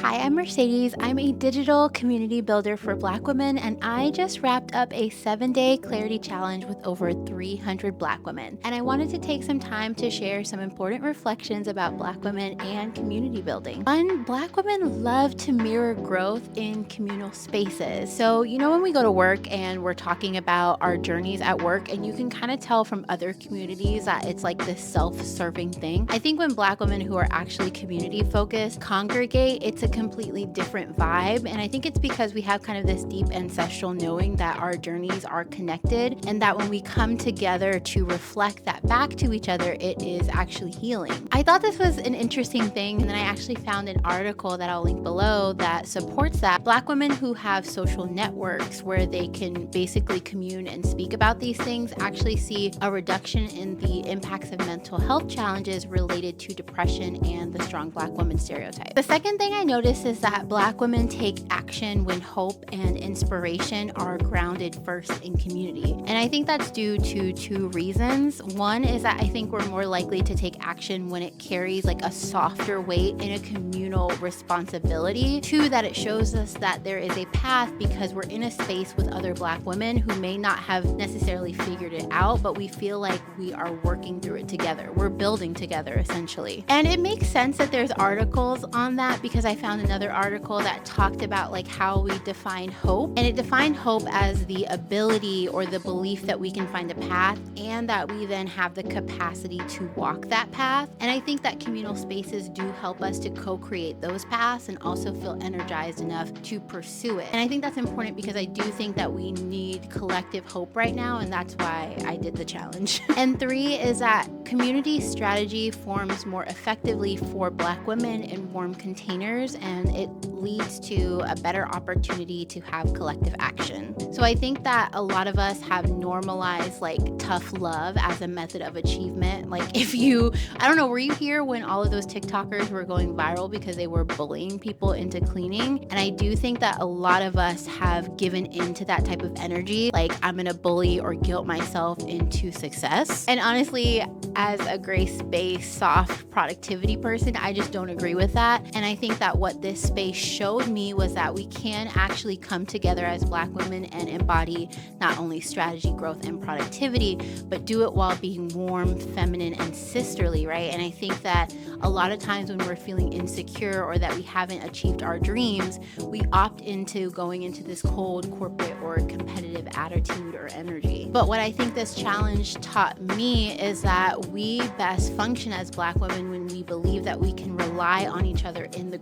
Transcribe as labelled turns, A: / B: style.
A: Hi, I'm Mercedes. I'm a digital community builder for Black women, and I just wrapped up a 7-day clarity challenge with over 300 Black women. And I wanted to take some time to share some important reflections about Black women and community building. One, Black women love to mirror growth in communal spaces. So, when we go to work and we're talking about our journeys at work, and you can kind of tell from other communities that it's like this self serving thing. I think when Black women who are actually community focused congregate, it's a completely different vibe. And I think it's because we have kind of this deep ancestral knowing that our journeys are connected and that when we come together to reflect that back to each other, it is actually healing. I thought this was an interesting thing. And then I actually found an article that I'll link below that supports that. Black women who have social networks where they can basically commune and speak about these things actually see a reduction in the impacts of mental health challenges related to depression and the strong Black woman stereotype. The second thing I noticed is that Black women take action when hope and inspiration are grounded first in community. And I think that's due to two reasons. One is that I think we're more likely to take action when it carries like a softer weight in a communal responsibility. Two, that it shows us that there is a path because we're in a space with other Black women who may not have necessarily figured it out, but we feel like we are working through it together. We're building together essentially. And it makes sense that there's articles on that because I found another article that talked about like how we define hope. And it defined hope as the ability or the belief that we can find a path and that we then have the capacity to walk that path. And I think that communal spaces do help us to co-create those paths and also feel energized enough to pursue it. And I think that's important because I do think that we need collective hope right now, and that's why I did the challenge. And three is that community strategy forms more effectively for Black women in warm containers, and it leads to a better opportunity to have collective action. So I think that a lot of us have normalized like tough love as a method of achievement. Like I don't know, were you here when all of those TikTokers were going viral because they were bullying people into cleaning? And I do think that a lot of us have given into that type of energy, like I'm gonna bully or guilt myself into success. And honestly, as a grace-based, soft productivity person, I just don't agree with that. And I think that what this space showed me was that we can actually come together as Black women and embody not only strategy, growth, and productivity, but do it while being warm, feminine, and sisterly, right? And I think that a lot of times when we're feeling insecure or that we haven't achieved our dreams, we opt into going into this cold corporate or competitive attitude or energy. But what I think this challenge taught me is that we best function as Black women when we believe that we can rely on each other in the group